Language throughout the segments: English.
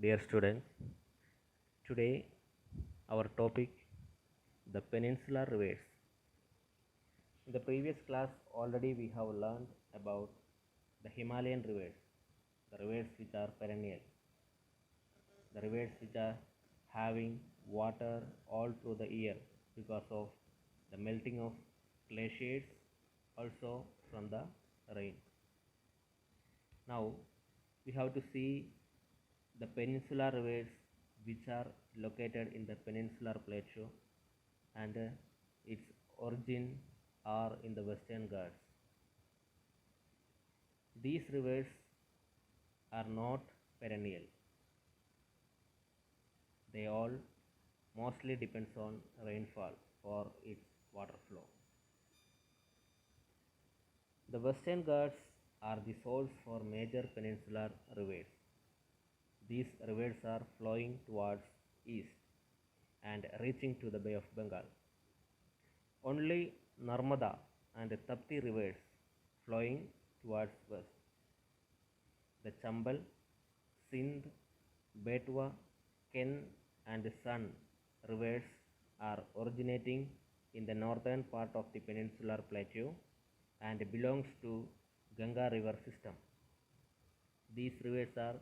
Dear students, today our topic the peninsular rivers. In the previous class already we have learned about the Himalayan rivers, the rivers which are perennial, the rivers which are having water all through the year because of the melting of glaciers, also from the rain. Now we have to see the peninsular rivers which are located in the peninsular plateau and its origin are in the Western Ghats. These rivers are not perennial. They all mostly depends on rainfall for its water flow. The Western Ghats are the source for major peninsular rivers. These rivers are flowing towards east and reaching to the Bay of Bengal. Only Narmada and Tapti rivers flowing towards west. The Chambal, Sindh, Betwa, Ken and Son rivers are originating in the northern part of the peninsular plateau and belongs to Ganga river system. These rivers are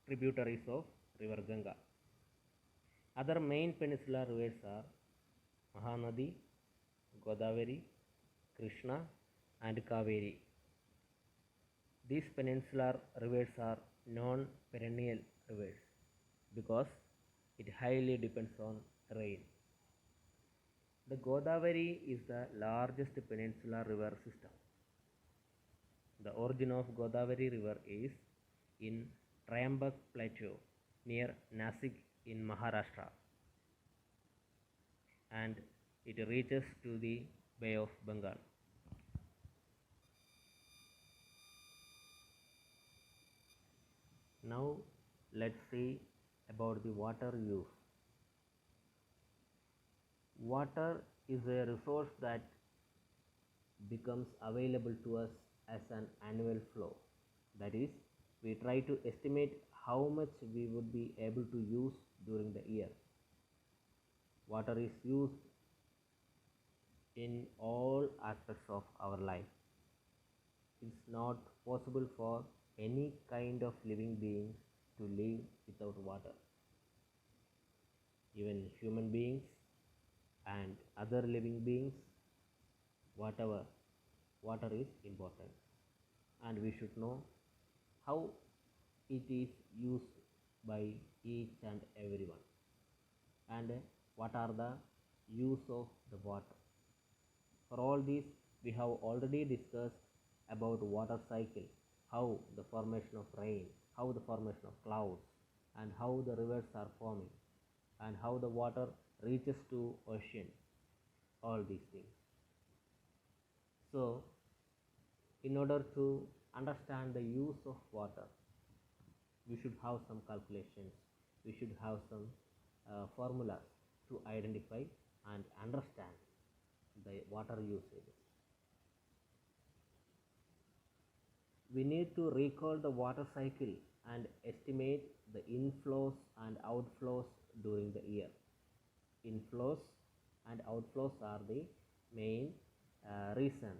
tributaries of river Ganga. Other main peninsular rivers are Mahanadi, Godavari, Krishna and Kaveri. These peninsular rivers are non-perennial rivers because it highly depends on rain. The Godavari is the largest peninsular river system. The origin of Godavari river is in Trayambak Plateau near Nasik in Maharashtra, and it reaches to the Bay of Bengal. Now let's see about the water use. Water is a resource that becomes available to us as an annual flow. That is, we try to estimate how much we would be able to use during the year. Water is used in all aspects of our life. It's not possible for any kind of living being to live without water. Even human beings and other living beings, whatever, water is important, and we should know how it is used by each and everyone, and what are the use of the water. For all these we have already discussed about water cycle, how the formation of rain, how the formation of clouds, and how the rivers are forming, and how the water reaches to ocean, all these things. So in order to understand the use of water, we should have some calculations, we should have some formulas to identify and understand the water usage. We need to recall the water cycle and estimate the inflows and outflows during the year. Inflows and outflows are the main reason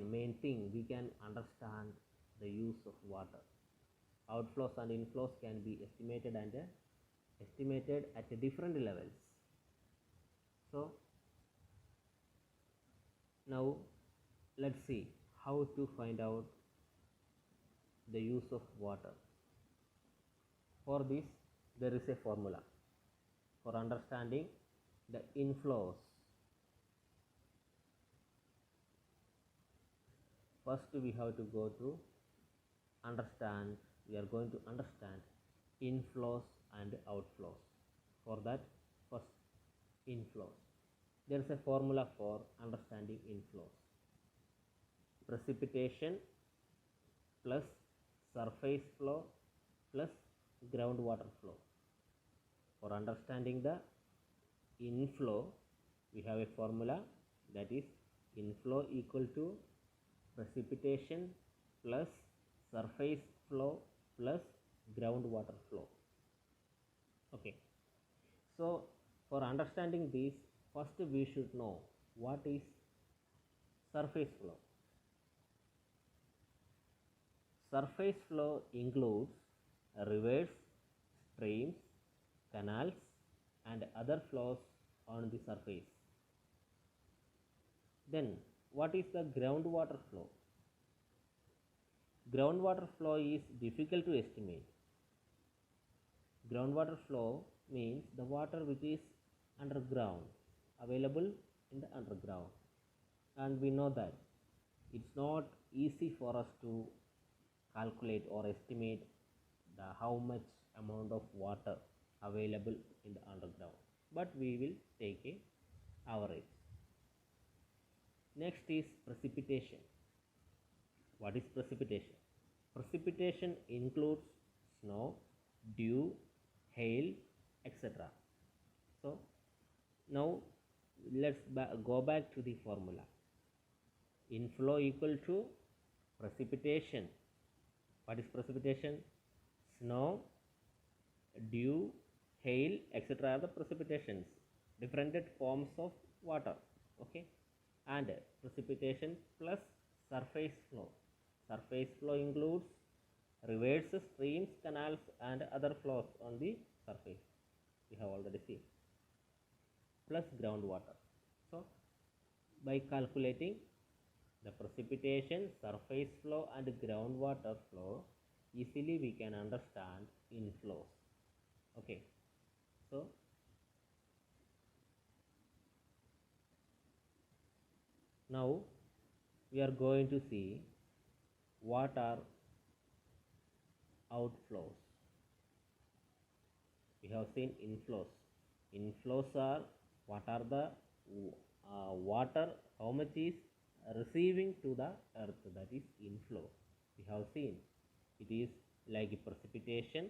main thing we can understand the use of water. Outflows and inflows can be estimated at different levels. So now let's see how to find out the use of water. For this there is a formula for understanding the inflows. First we have to go to understand, we are going to understand inflows and outflows. For that, first inflows. There is a formula for understanding inflows. Precipitation plus surface flow plus groundwater flow. For understanding the inflow, we have a formula, that is inflow equal to precipitation plus surface flow plus groundwater flow. Okay, so for understanding this, first we should know what is surface flow. Surface flow includes rivers, streams, canals, and other flows on the surface. Then, what is the groundwater flow? Groundwater flow is difficult to estimate. Groundwater flow means the water which is underground, available in the underground. And we know that it's not easy for us to calculate or estimate how much amount of water available in the underground, but we will take a average. Next is precipitation. What is precipitation? Precipitation includes snow, dew, hail, etc. So now let's go back to the formula. Inflow equal to precipitation. What is precipitation? Snow, dew, hail, etc. are the precipitations, different forms of water. Okay, and precipitation plus surface flow. Surface flow includes rivers, streams, canals, and other flows on the surface. We have already seen. Plus groundwater. So, by calculating the precipitation, surface flow, and groundwater flow, easily we can understand inflows. Okay, so now we are going to see what are outflows. We have seen inflows. Inflows are what are the water, how much is receiving to the earth, that is inflow. We have seen it is like precipitation,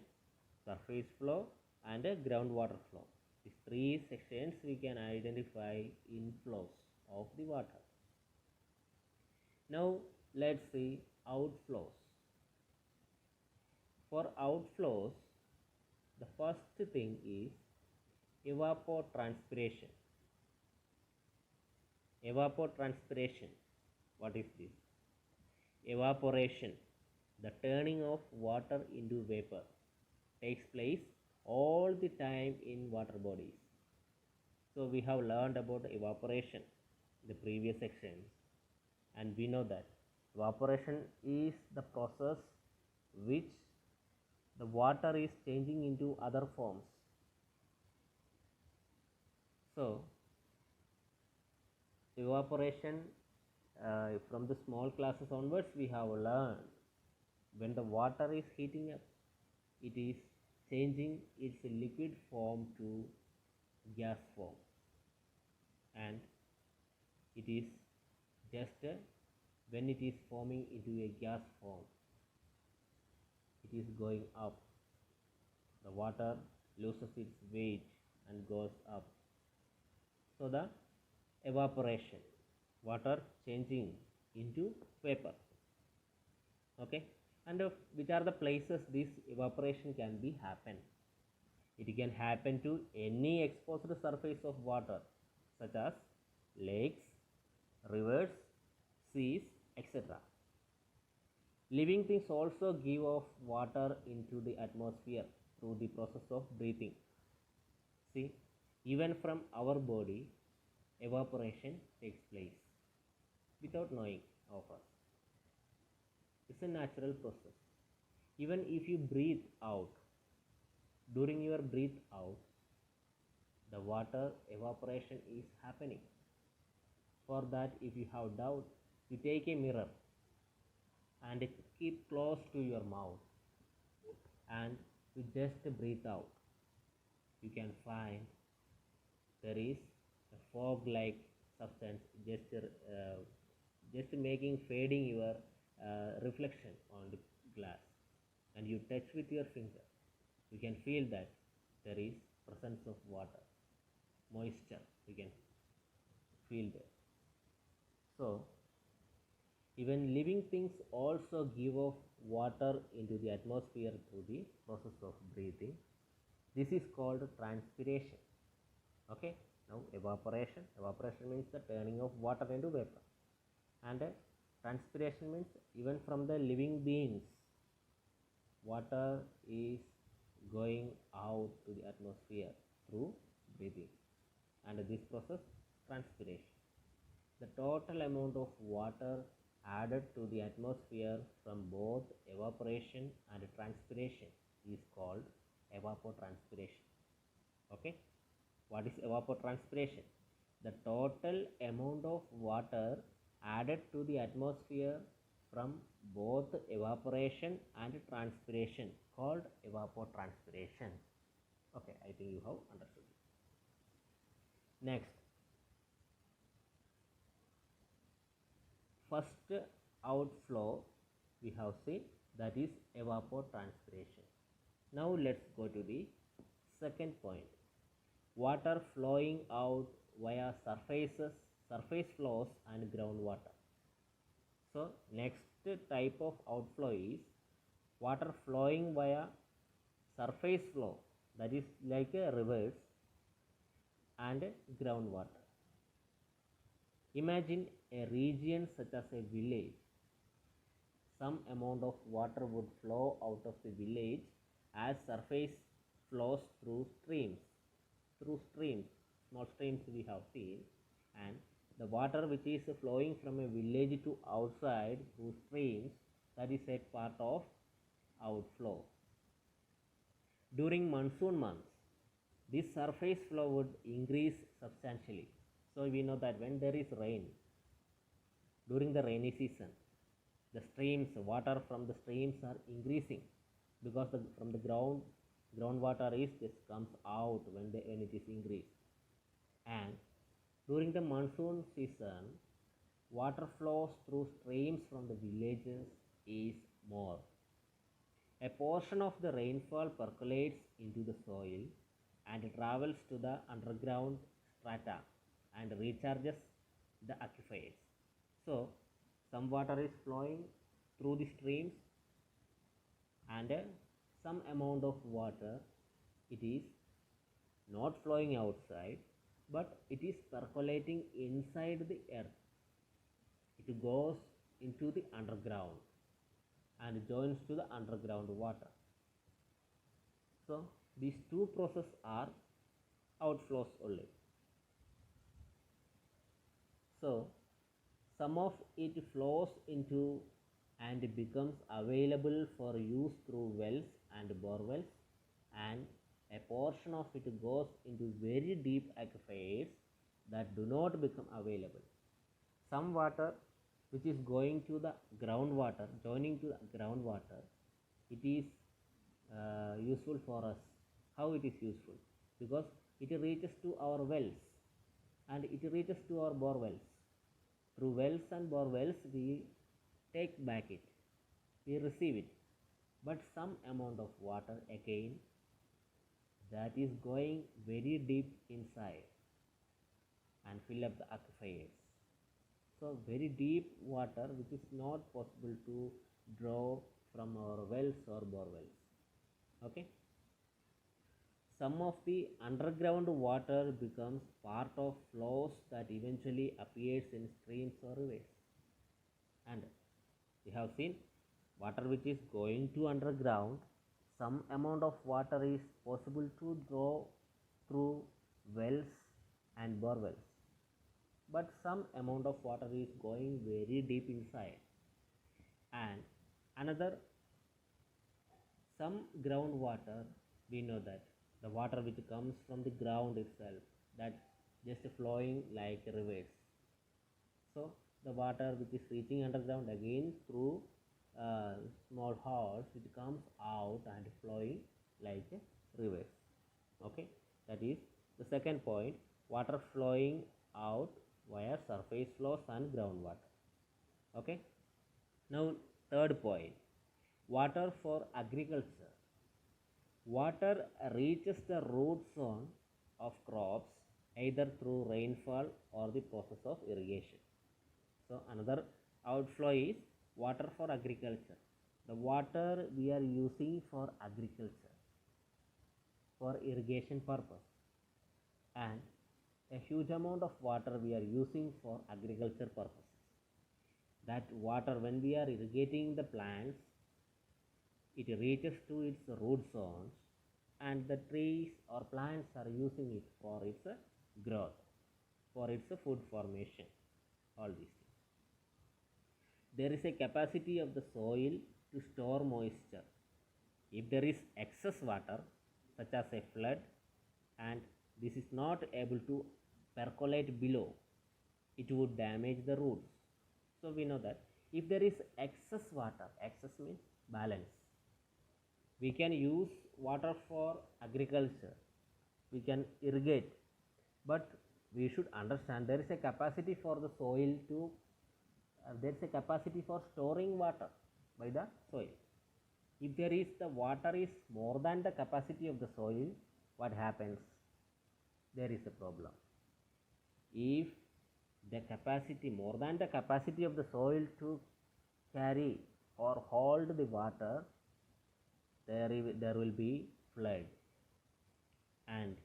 surface flow, and a groundwater flow. These three sections we can identify inflows of the water. Now let's see outflows. For outflows, the first thing is evapotranspiration. Evapotranspiration. What is this? Evaporation, the turning of water into vapor, takes place all the time in water bodies. So we have learned about evaporation in the previous sections, and we know that evaporation is the process which the water is changing into other forms. So evaporation, from the small classes onwards we have learned, when the water is heating up, it is changing its liquid form to gas form, and it is just when it is forming into a gas form, it is going up. The water loses its weight and goes up. So the evaporation, water changing into vapor. Okay, and which are the places this evaporation can be happen? It can happen to any exposed surface of water, such as lakes, rivers, seas, etc. Living things also give off water into the atmosphere through the process of breathing. See, even from our body, evaporation takes place without knowing of us. It's a natural process. Even if you breathe out, during your breathe out, the water evaporation is happening. For that, if you have doubt, you take a mirror and keep close to your mouth and you just breathe out. You can find there is a fog like substance just making fading your reflection on the glass, and you touch with your finger, you can feel that there is presence of water, moisture, you can feel there. So Even living things also give off water into the atmosphere through the process of breathing. This is called transpiration. Okay, now evaporation. Evaporation means the turning of water into vapor, and transpiration means even from the living beings, water is going out to the atmosphere through breathing, and this process transpiration. The total amount of water added to the atmosphere from both evaporation and transpiration is called evapotranspiration. Okay, what is evapotranspiration? The total amount of water added to the atmosphere from both evaporation and transpiration called evapotranspiration. Okay, I think you have understood it. Next, first outflow we have seen, that is evapotranspiration. Now let's go to the second point, water flowing out via surface flows and groundwater. So next type of outflow is water flowing via surface flow, that is like a rivers and groundwater. Imagine a region such as a village. Some amount of water would flow out of the village as surface flows through streams. Small streams we have seen, and the water which is flowing from a village to outside through streams, that is a part of outflow. During monsoon months, this surface flow would increase substantially. So we know that when there is rain, during the rainy season, the streams, water from the streams are increasing, because from the groundwater is just comes out when it is increased. And during the monsoon season, water flows through streams from the villages is more. A portion of the rainfall percolates into the soil and travels to the underground strata and recharges the aquifers. So some water is flowing through the streams, and some amount of water, it is not flowing outside, but it is percolating inside the earth. It goes into the underground and joins to the underground water. So these two processes are outflows only. So some of it flows into and becomes available for use through wells and borewells, and a portion of it goes into very deep aquifers that do not become available. Some water which is going to the groundwater, joining to the groundwater, it is useful for us. How it is useful? Because it reaches to our wells and it reaches to our borewells. Through wells and borewells we take back it, we receive it. But some amount of water again, that is going very deep inside and fill up the aquifers. So very deep water which is not possible to draw from our wells or borewells. Okay, some of the underground water becomes part of flows that eventually appears in streams or rivers. And we have seen water which is going to underground, some amount of water is possible to draw through wells and borewells, but some amount of water is going very deep inside. And another, some groundwater, we know that the water which comes from the ground itself, that just flowing like rivers. So the water which is reaching underground again through small holes, it comes out and flowing like rivers. Okay, that is the second point, water flowing out via surface flows and groundwater. Okay, now third point, water for agriculture. Water reaches the root zone of crops either through rainfall or the process of irrigation. So another outflow is water for agriculture. The water we are using for agriculture, for irrigation purpose, and a huge amount of water we are using for agriculture purposes. That water, when we are irrigating the plants, it reaches to its root zones, and the trees or plants are using it for its growth, for its food formation, all these things. There is a capacity of the soil to store moisture. If there is excess water, such as a flood, and this is not able to percolate below, it would damage the roots. So we know that if there is excess water, excess means balance, we can use water for agriculture, we can irrigate, but we should understand there is a capacity for the soil to there is a capacity for storing water by the soil. If there is the water is more than the capacity of the soil, what happens? There is a problem. If the capacity more than the capacity of the soil to carry or hold the water, there will be flood, and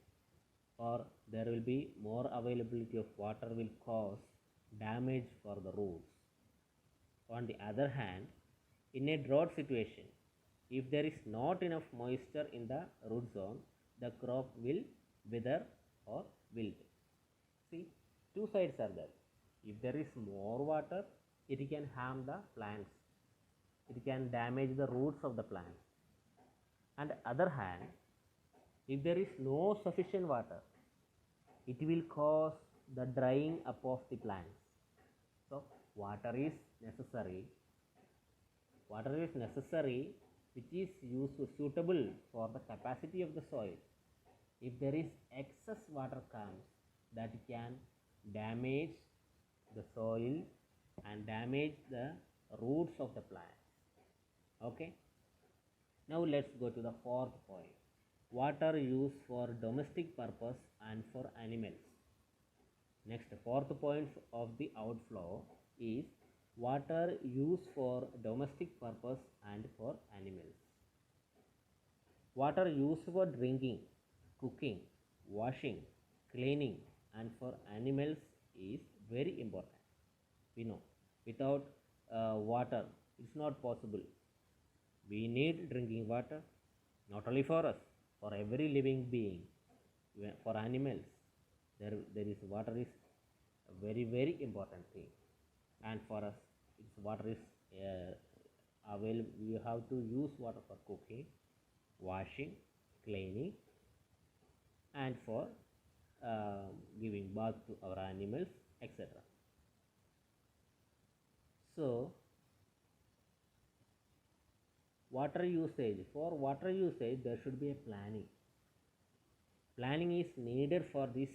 or there will be more availability of water will cause damage for the roots. On the other hand, in a drought situation, if there is not enough moisture in the root zone, the crop will wither or wilt. See, two sides are there. If there is more water, it can harm the plants, it can damage the roots of the plant. On the other hand, if there is no sufficient water, it will cause the drying up of the plants. So water is necessary, which is suitable for the capacity of the soil. If there is excess water comes, that can damage the soil and damage the roots of the plant. Okay, now let's go to the fourth point: water used for domestic purpose and for animals. Next, fourth point of the outflow is water used for domestic purpose and for animals. Water used for drinking, cooking, washing, cleaning, and for animals is very important. We know without water it's not possible. We need drinking water, not only for us, for every living being. For animals, there is water is a very important thing, and for us, water is available. We have to use water for cooking, washing, cleaning, and for giving bath to our animals, etc. So water usage, for water usage there should be a planning is needed for this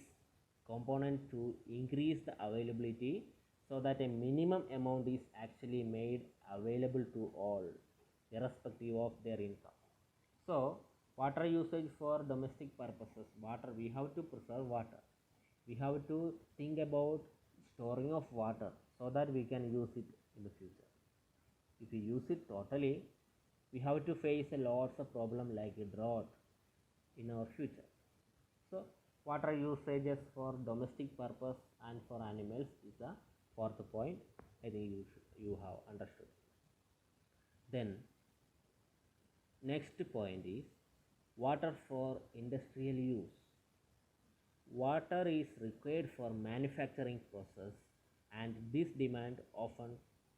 component to increase the availability, so that a minimum amount is actually made available to all irrespective of their income. So water usage for domestic purposes, water, we have to preserve water, we have to think about storing of water so that we can use it in the future. If we use it totally, we have to face a lots of problem like a drought in our future. So water usages for domestic purpose and for animals is the fourth point. I think you have understood. Then next point is water for industrial use. Water is required for manufacturing process, and this demand often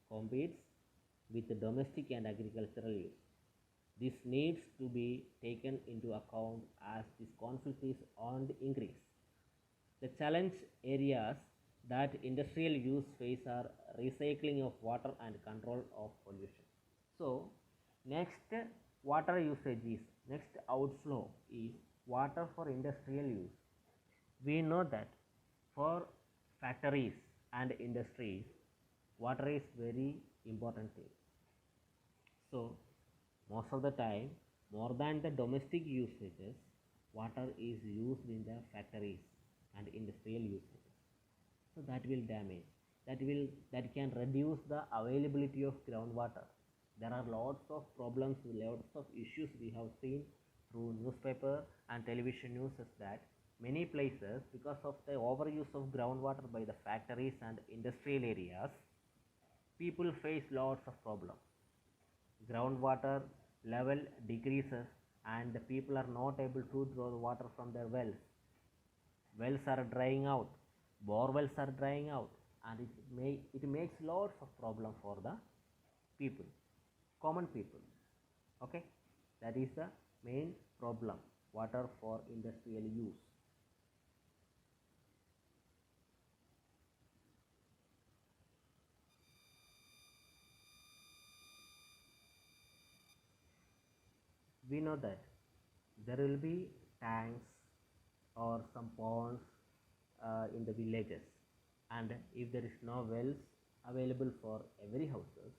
competes with the domestic and agricultural use. This needs to be taken into account as this conflict is on the increase. The challenge areas that industrial use face are recycling of water and control of pollution. So next water usage is, next outflow is water for industrial use. We know that for factories and industries, water is very important thing. So most of the time, more than the domestic usages, water is used in the factories and industrial usages. So that will damage. that can reduce the availability of groundwater. There are lots of problems, lots of issues we have seen through newspaper and television news is that many places, because of the overuse of groundwater by the factories and industrial areas, people face lots of problems. Groundwater level decreases and the people are not able to draw the water from their wells. Wells are drying out, bore wells are drying out, and it makes lots of problem for the people, common people. Okay, that is the main problem, water for industrial use. We know that there will be tanks or some ponds in the villages, and if there is no wells available for every houses,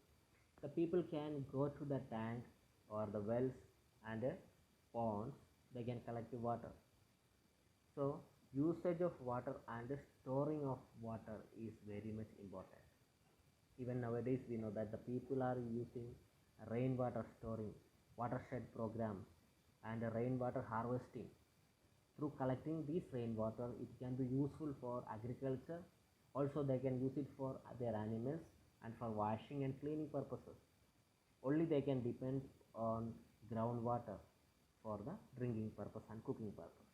the people can go to the tank or the wells and ponds, they can collect the water. So usage of water and the storing of water is very much important. Even nowadays we know that the people are using rainwater storing, watershed program, and rainwater harvesting. Through collecting this rainwater, it can be useful for agriculture. Also they can use it for their animals and for washing and cleaning purposes. Only they can depend on groundwater for the drinking purpose and cooking purpose.